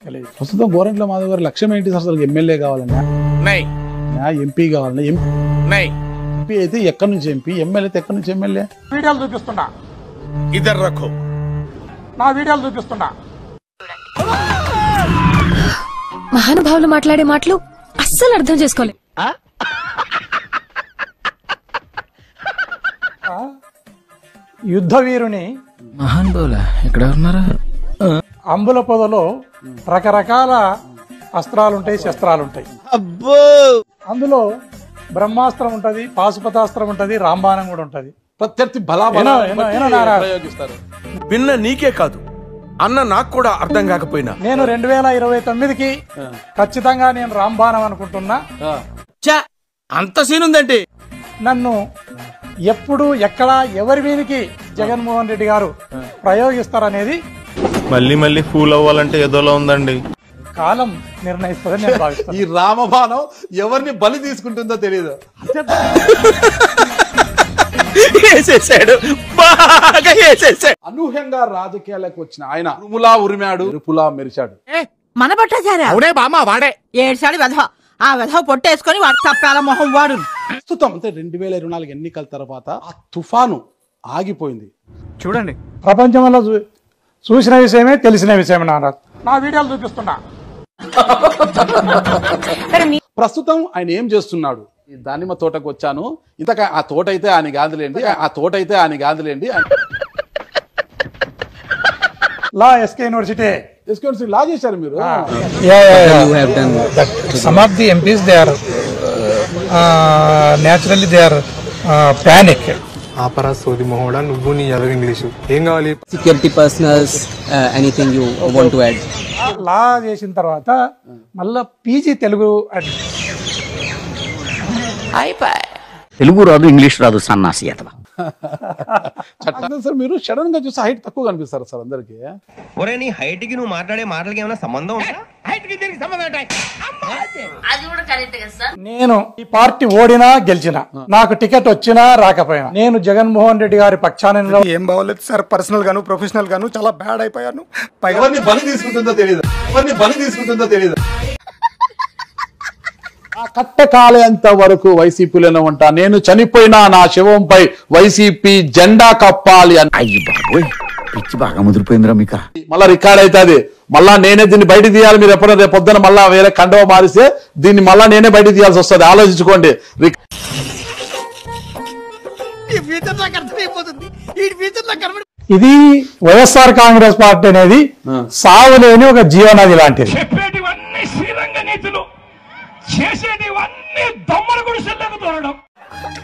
ప్రస్తుతం గోరంట్ల మాధవ్ గారి లక్ష్యం ఏంటి సార్? అసలు ఎమ్మెల్యే కావాలన్నా, ఎంపీ కావాలన్నా? ఎంపీ అయితే ఎక్కడి నుంచి ఎంపీ, ఎమ్మెల్యే అయితే ఎక్కడి నుంచి ఎమ్మెల్యే? వీడియోలు చూపిస్తున్నా, ఇద్దరు రఖో నా వీడియోలు చూపిస్తున్నా. మహానుభావులు మాట్లాడే మాటలు అస్సలు అర్థం చేసుకోలేదు. యుద్ధ వీరుని మహానుభావులా ఎక్కడ ఉన్నారా? అంబుల పొదలో రకరకాల అస్త్రాలుంటాయి, శస్త్రాలుంటాయి. అందులో బ్రహ్మాస్త్రం ఉంటది, పాశుపతాస్త్రం ఉంటది, రాంబాణం కూడా ఉంటది. ప్రత్యర్థి ప్రయోగిస్తారు. విన్న నీకే కాదు అన్న నాకు కూడా అర్థం కాకపోయినా నేను 2029కి ఖచ్చితంగా నేను రాంబాణం అనుకుంటున్నా. అంత సీన్ ఉందంటే నన్ను ఎప్పుడు ఎక్కడ ఎవరి మీదకి జగన్మోహన్ రెడ్డి గారు ప్రయోగిస్తారనేది మళ్ళీ ఫూల్ అవ్వాలంటే ఏదోలా ఉందండి. కాలం నిర్ణయిస్తుందని నేను భావిస్తాను. ఈ రామబాణం ఎవరిని బలి తీసుకుంటుందో తెలియదు. అనూహ్యంగా రాజకీయాలకు వచ్చిన ఆయన ఉరుములా ఉరిమాడు, ఉరుపులా మెరిచాడు. మన పట్టాచారా? అవునే బామ్మ వాడే ఏడ్చాడు వెధవ. ఆ వెధవ పొట్టేసుకొని వాడు తప్పాల మొహం వాడు. ప్రస్తుతం అంటే 2024 ఎన్నికల తర్వాత ఆ తుఫాను ఆగిపోయింది. చూడండి, ప్రపంచంలో చూసిన విషయమే, తెలిసిన విషయమే. నా వీడియోలు చూపిస్తున్నా. ప్రస్తుతం ఆయన ఏం చేస్తున్నాడు? ఈ దానిమ్మ తోటకు వచ్చాను, ఇంతక ఆ తోట అయితే ఆయన గాంధులేండి, ఆ తోట అయితే ఆయన గాంధులేండి. లా ఎస్కే యూనివర్సిటీ లా చేశారు మీరు. Some of the MPs they are naturally they are panic. ఆపరా సోది మొహోడా, నువ్వు నీ ఎదవ ఇంగ్లీషు ఏం కావాలి? Security personnels, anything you want to add? Law చేసిన తర్వాత మళ్ళా పీజీ తెలుగు తెలుగు రాదు, ఇంగ్లీష్ రాదు, సన్నాసి అతవా. సార్ మీరు సడన్ గా చూస్తే హైట్ తక్కువ కనిపిస్తారు సార్ అందరికి. ఒరే నీ హైట్ కి నువ్వు మాట్లాడే మాటలకి ఏమైనా సంబంధం ఉందా? నేను ఈ పార్టీ ఓడినా గెలిచినా, నాకు టికెట్ వచ్చినా రాకపోయినా, నేను జగన్మోహన్ రెడ్డి గారి పక్షాన ఏం బాగోలేదు సార్, పర్సనల్ గాను ప్రొఫెషనల్ గాను చాలా బ్యాడ్ అయిపోయాను. ఎవరిని బలి తీసుకుంటుందో తెలియదు. ఆ కట్ట కాలేంత వరకు వైసీపీలోనే ఉంటా, నేను చనిపోయినా నా శవంపై వైసీపీ జెండా కప్పాలి అని. అయ్యి బాబోయ్, పిచ్చి బాగా ముదిరిపోయిందిరా మీకు. మళ్ళా రికార్డ్ అవుతుంది, మళ్ళా నేనే దీన్ని బయట తీయాలి. మీరు ఎప్పుడైనా రేపు పొద్దున మళ్ళా వేరే కండవ మారిస్తే దీన్ని మళ్ళా నేనే బయట తీయాల్సి వస్తుంది. ఆలోచించుకోండి. ఇది వైఎస్ఆర్ కాంగ్రెస్ పార్టీ అనేది సావులేని ఒక జీవనది లాంటిది.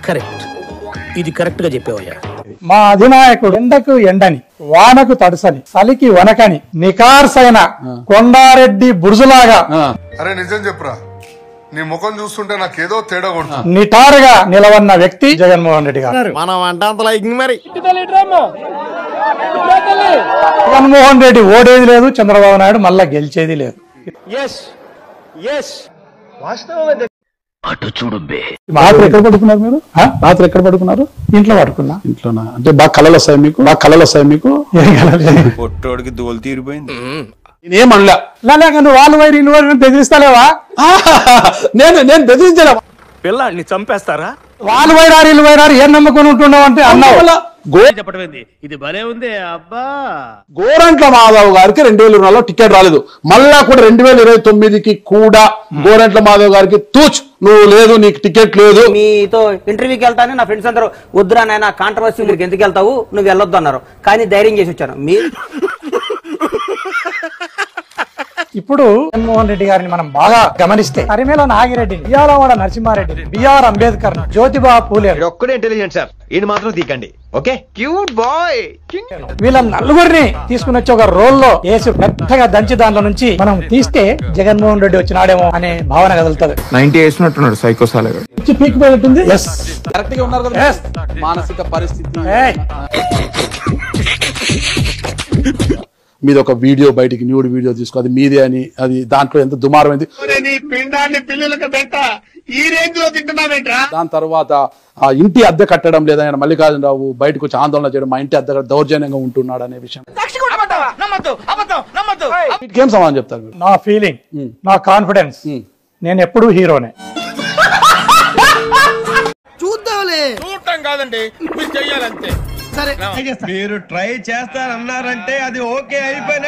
కరెక్ట్, ఇది కరెక్ట్ గా చెప్పేవయ్యా. మా అధినాయకుడు ఎండకు ఎండని, వానకు తడుసని, చలికి వనకని, నికార్సైన కొండారెడ్డి బుర్జులాగా అరే నిజం చెప్పురా, నీ ముఖం చూస్తుంటే నాకేదో తేడా కొడుతుంది. నిటారుగా నిలవన్న వ్యక్తి జగన్మోహన్ రెడ్డి గారు. మనం అంటే అంత లైకింగ్ మరి. జగన్మోహన్ రెడ్డి ఓడేది లేదు, చంద్రబాబు నాయుడు మళ్ళా గెలిచేది లేదు. అటు చూడు బే. రాత్రి ఎక్కడ పడుకున్నారు మీరు? రాత్రి ఎక్కడ పడుకున్నారు? ఇంట్లో పడుకున్నా. ఇంట్లోనా? అంటే బాగా కళలు వస్తాయి మీకు? పొట్టోడికి దోలు తీరిపోయింది. నేనేమనలే. నువ్వు వాళ్ళు వైరు ఇల్లు వైరు బెదిరిస్తలేవా? నేను బెదిరించలే. పిల్లాడిని చంపేస్తారా? వాళ్ళు వైరారు ఇల్లు వైరారు ఏం నమ్ముకొని ఉంటున్నావు అంటే అన్నావు. ఇది భలే ఉంది అబ్బా. గోరంట్ల మాధవ్ గారికి 2024లో టికెట్ రాలేదు. మళ్ళా కూడా 2029కి కూడా గోరంట్ల మాధవ్ గారికి తూచ్, నువ్వు లేదు, నీకు టికెట్ లేదు. మీతో ఇంటర్వ్యూకి వెళ్తాను, నా ఫ్రెండ్స్ అందరూ వద్దురా నాయన కాంట్రవర్సీ మీరు ఎందుకు వెళ్తావు, నువ్వు వెళ్ళొద్దు అన్నారు. కానీ ధైర్యం చేసి వచ్చాను. ఇప్పుడు జగన్మోహన్ రెడ్డి గారిని మనం బాగా గమనిస్తే అరిమేల నాగిరెడ్డి, బియ్యాలవాడ నరసింహారెడ్డి, బిఆర్ అంబేద్కర్, జ్యోతిబా పూలే ఒక్కడే ఇంటెలిజెంట్ సార్, ఇది మాత్రం తీకండి. Okay, cute boy. వీళ్ళ నలుగురిని తీసుకుని వచ్చి ఒక రోల్లో వేసి మెత్తగా దంచి దాంట్లో నుంచి మనం తీస్తే జగన్మోహన్ రెడ్డి వచ్చినాడేమో అనే భావన కదులుతుంది. 90 వేసినట్టున్నాడు సైకోసాలగా. పీకిపోయినట్టుంది. కరెక్ట్ గా ఉన్నారు కదా. మానసిక పరిస్థితి మీద ఒక వీడియో బయటికి న్యూడ్ వీడియో తీసుకో, అది మీదే అని, అది దాంట్లో ఎంత దుమారమైంది. దాని తర్వాత ఆ ఇంటి అద్దె కట్టడం లేదా మల్లికార్జున రావు బయటకు వచ్చి ఆందోళన చేయడం, మా ఇంటి అద్దె దౌర్జన్యంగా ఉంటున్నాడు అనే విషయం. వీటికి ఏం సమాధానం చెప్తారు మీరు? నా ఫీలింగ్, నా కాన్ఫిడెన్స్, నేను ఎప్పుడూ హీరోనే. చూడటం కాదండి, మీరు చెయ్యాలంతే. మీరు ట్రై చేస్తారన్నారంటే అది ఓకే అయిపోయిన